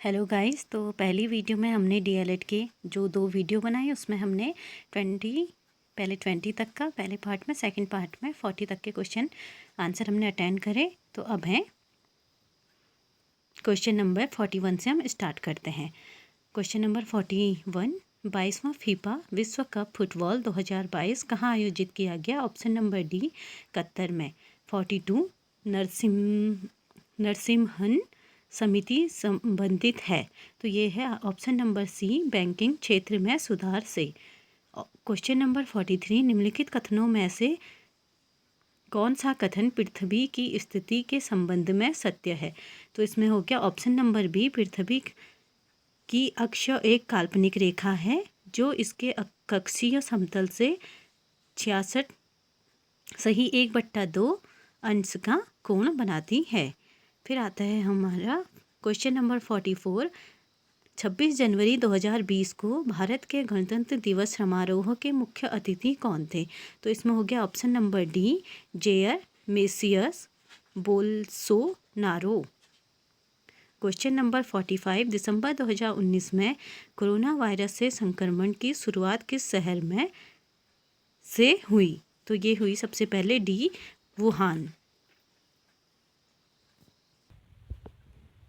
Hello guys. तो पहली video में हमने डीएलएड के जो 2 वीडियो बनाए उसमें हमने 20 तक का पहले पार्ट में, सेकंड पार्ट में 40 तक के क्वेश्चन आंसर हमने अटेंड करे। तो अब है क्वेश्चन नंबर 41 से हम स्टार्ट करते हैं। क्वेश्चन नंबर 41, 22वां फीफा विश्व कप फुटबॉल 2022 कहाँ आयोजित किया गया? ऑप्शन नंबर डी कतर में। 42, नरसिम्हन समिति संबंधित है, तो ये है ऑप्शन नंबर सी बैंकिंग क्षेत्र में सुधार से। क्वेश्चन नंबर 43, निम्नलिखित कथनों में से कौन सा कथन पृथ्वी की स्थिति के संबंध में सत्य है? तो इसमें हो गया ऑप्शन नंबर बी, पृथ्वी की अक्ष एक काल्पनिक रेखा है जो इसके कक्षीय समतल से 66 सही 1/2 अंश का कोण बनाती है। फिर आता है हमारा क्वेश्चन नंबर 44, 26 जनवरी 2020 को भारत के गणतंत्र दिवस समारोह के मुख्य अतिथि कौन थे? तो इसमें हो गया option number D jeer messiest Bolsonaro. Question number 45, दिसंबर 2019 में कोरोना वायरस से संक्रमण की शुरुआत किस शहर में से हुई? तो ये हुई सबसे पहले डी वुहान।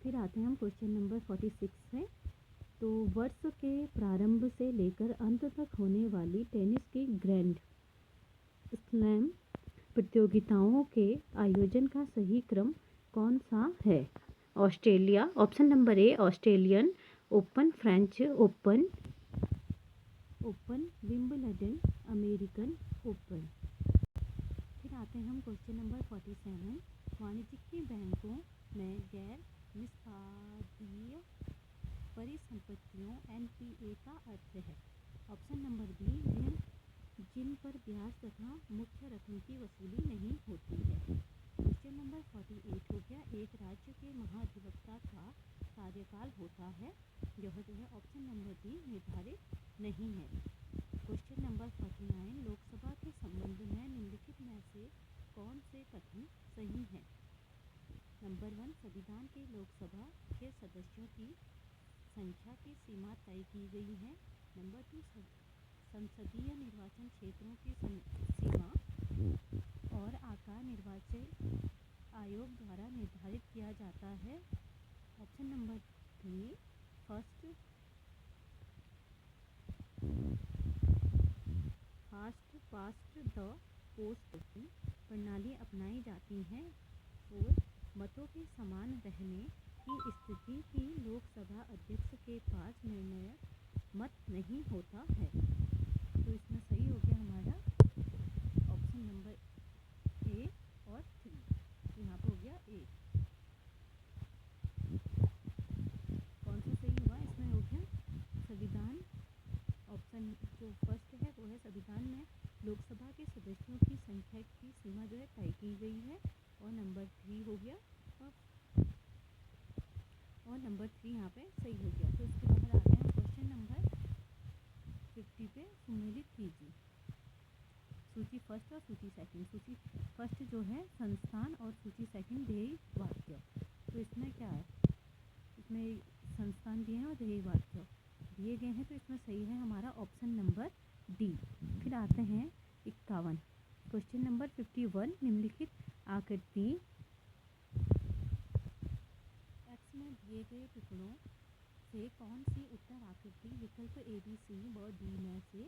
फिर आते हैं हम क्वेश्चन नंबर 46 में। तो वर्ष के प्रारंभ से लेकर अंत तक होने वाली टेनिस की ग्रैंड स्लैम प्रतियोगिताओं के आयोजन का सही क्रम कौन सा है? Australia, option number A Australian open, French open, Wimbledon, American open. फिर आते हैं हम क्वेश्चन नंबर 47, वाणिज्यिक बैंकों में गैर निष्पादनीय परिसंपत्तियों एनपीए का अर्थ है। ऑप्शन नंबर बी ऋण जिन पर ब्याज तथा मुख्य रकम की वसूली नहीं होती है। क्वेश्चन नंबर 48 हो गया, एक राज्य के महाधिवक्ता का कार्यकाल होता है, यह जो है ऑप्शन नंबर बी निर्धारित नहीं है। क्वेश्चन नंबर 49, लोकसभा के संबंध में निम्नलिखित में से कौन से कथन सही हैं? नंबर 1, संविधान के लोकसभा के सदस्यों की संख्या की सीमा तय की गई है। नंबर 2, संसदीय निर्वाचन क्षेत्रों की सीमा और आकार निर्वाचन आयोग द्वारा निर्धारित किया जाता है। Option number 3, fast past the post प्रणाली अपनाई जाती है और मतों के समान रहने की स्थिति की लोकसभा अध्यक्ष के पास निर्णायक मत नहीं होता है। तो इसमें सही हो गया हमारा ऑप्शन नंबर ए और 3। तो यहाँ पर हो गया ए। कौन सा सही हुआ? इसमें हो गया संविधान। ऑप्शन जो फर्स्ट है वो है संविधान में लोकसभा के सदस्यों की संख्या की सीमा जो है तय की गई है, और नंबर 3 हो गया, और नंबर 3 यहाँ पे सही हो गया। तो इसके बाद आते हैं क्वेश्चन नंबर 50 पे। सुमेलित कीजिए सूची फर्स्ट और सूची सेकंड। सूची फर्स्ट जो है संस्थान और सूची सेकंड ध्येय वाक्य। तो इसमें क्या है? इसमें संस्थान दिए हैं और ध्येय वाक्य दिए गए हैं, तो इसमें सही है हमारा ऑप्शन नंबर डी। फिर आते हैं 51, क्वेश्चन नंबर 51, निम्नलिखित आकृति एक्स में दिए गए टुकड़ों से कौन सी उत्तर आकृति विकल्प ए बी सी व डी में से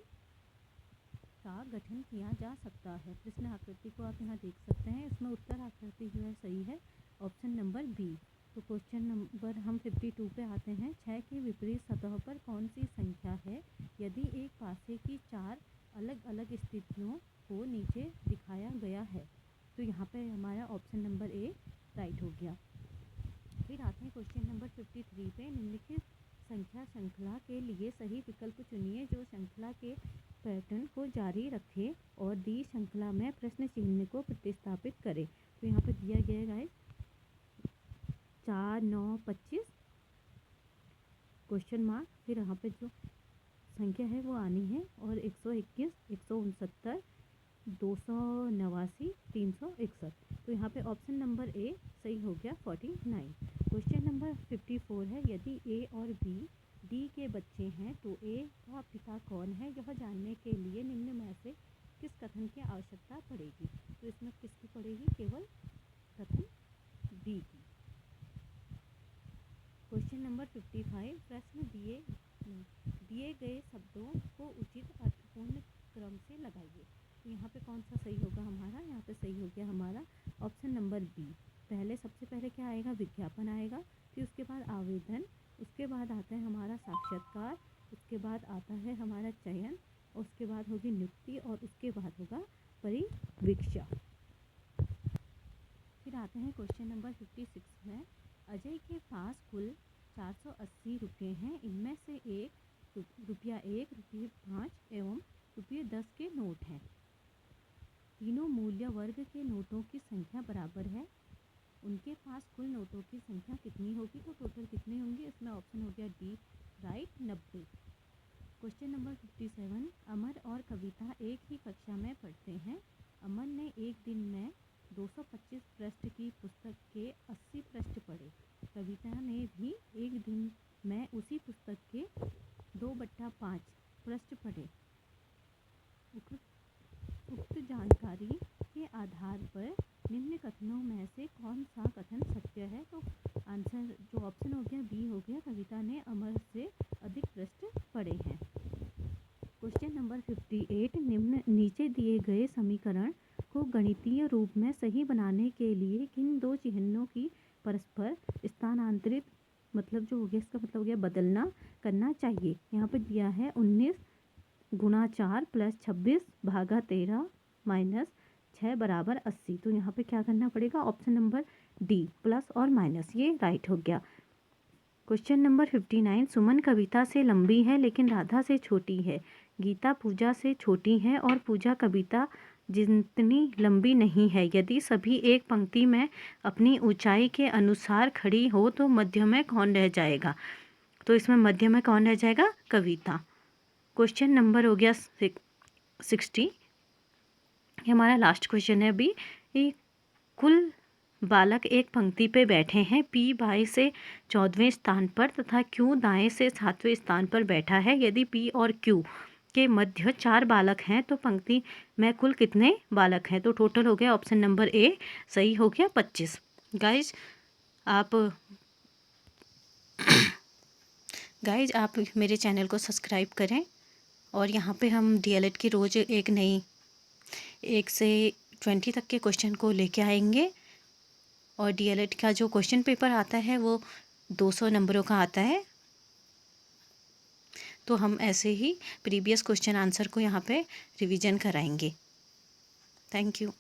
का गठन किया जा सकता है? प्रश्न आकृति को आप यहाँ देख सकते हैं। इसमें उत्तर आकृति जो है सही है ऑप्शन नंबर बी। तो क्वेश्चन नंबर हम 52 पे आते हैं, 6 की विपरीत सतह पर कौन सी संख्या है यदि एक पासे की 4 अलग अलग स्थितियों को नीचे दिखाया गया है? तो यहाँ पे हमारा ऑप्शन नंबर ए राइट हो गया। फिर आते हैं क्वेश्चन नंबर 53 पे, निम्नलिखित संख्या श्रृंखला के लिए सही विकल्प चुनिए जो श्रृंखला के पैटर्न को जारी रखे और दी श्रृंखला में प्रश्न चिन्ह को प्रतिस्थापित करे। तो यहाँ पे दिया गया है गाइस 4 9 25 क्वेश्चन मार्क, फिर यहाँ पे जो संख्या है वो आनी है, और 121 169 289 361। तो यहाँ पे ऑप्शन नंबर ए सही हो गया 49। क्वेश्चन नंबर 54 है, यदि ए और बी डी के बच्चे हैं तो ए का पिता कौन है, यह जानने के लिए निम्न में से किस कथन की आवश्यकता पड़ेगी। तो इसमें किसकी पड़ेगी, केवल कथन बी की। क्वेश्चन नंबर 55, प्रश्न दिए गए शब्दों को उचित अर्थपूर्ण क्रम से लगाइए। तो यहाँ पे कौन सा सही होगा हमारा, यहाँ पे सही हो गया हमारा ऑप्शन नंबर बी। सबसे पहले क्या आएगा, विज्ञापन आएगा, फिर उसके बाद आवेदन, उसके बाद आता है हमारा साक्षात्कार, उसके बाद आता है हमारा चयन, और उसके बाद होगी नियुक्ति, और उसके बाद होगा परिवीक्षा। फिर आते हैं क्वेश्चन नंबर 56 में, अजय के पास कुल 480 रुपये हैं, इनमें से रुपया 1, रुपये 5 एवं रुपये 10 के नोट हैं। तीनों मूल्य वर्ग के नोटों की संख्या बराबर है, उनके पास कुल नोटों की संख्या कितनी होगी, तो टोटल कितने होंगे, इसमें ऑप्शन हो गया डी राइट 90। क्वेश्चन नंबर 57, अमर और कविता एक ही कक्षा में पढ़ते हैं। अमर ने एक दिन में 225 पृष्ठ की पुस्तक के 80 पृष्ठ पढ़े। कविता ने भी एक दिन में उसी पुस्तक के 2/5 पृष्ठ पढ़े। उक्त जानकारी के आधार पर निम्न कथनों में से कौन सा कथन सत्य है, तो आंसर जो ऑप्शन हो गया बी हो गया, कविता ने अमर से अधिक पृष्ठ पढ़े हैं। क्वेश्चन नंबर 58, नीचे दिए गए समीकरण को गणितीय रूप में सही बनाने के लिए किन दो चिन्हों की परस्पर स्थानांतरित, मतलब जो हो गया इसका मतलब हो गया बदलना करना चाहिए। यहाँ पे दिया है 19 गुणा 4 प्लस 26 भागा 13 माइनस 6 बराबर 80। तो यहाँ पे क्या करना पड़ेगा, ऑप्शन नंबर डी प्लस और माइनस, ये राइट हो गया। क्वेश्चन नंबर 59, सुमन कविता से लंबी है लेकिन राधा से छोटी है। गीता पूजा से छोटी है और पूजा कविता जितनी लंबी नहीं है। यदि सभी एक पंक्ति में अपनी ऊंचाई के अनुसार खड़ी हो तो मध्य में कौन रह जाएगा, तो इसमें मध्य में कौन रह जाएगा, कविता। क्वेश्चन नंबर हो गया 60, ये हमारा लास्ट क्वेश्चन है अभी। कुल बालक एक पंक्ति पे बैठे हैं, पी बाएं से 14वें स्थान पर तथा क्यू दाएं से 7वें स्थान पर बैठा है। यदि पी और क्यू के मध्य 4 बालक हैं तो पंक्ति में कुल कितने बालक हैं, तो टोटल हो गया ऑप्शन नंबर ए सही हो गया 25। गाइज आप मेरे चैनल को सब्सक्राइब करें, और यहाँ पे हम डीएलएड की रोज़ एक नई 1 से 20 तक के क्वेश्चन को लेके आएंगे, और डीएलएड का जो क्वेश्चन पेपर आता है वो 200 नंबरों का आता है। तो हम ऐसे ही प्रीवियस क्वेश्चन आंसर को यहाँ पे रिवीजन कराएंगे। Thank you.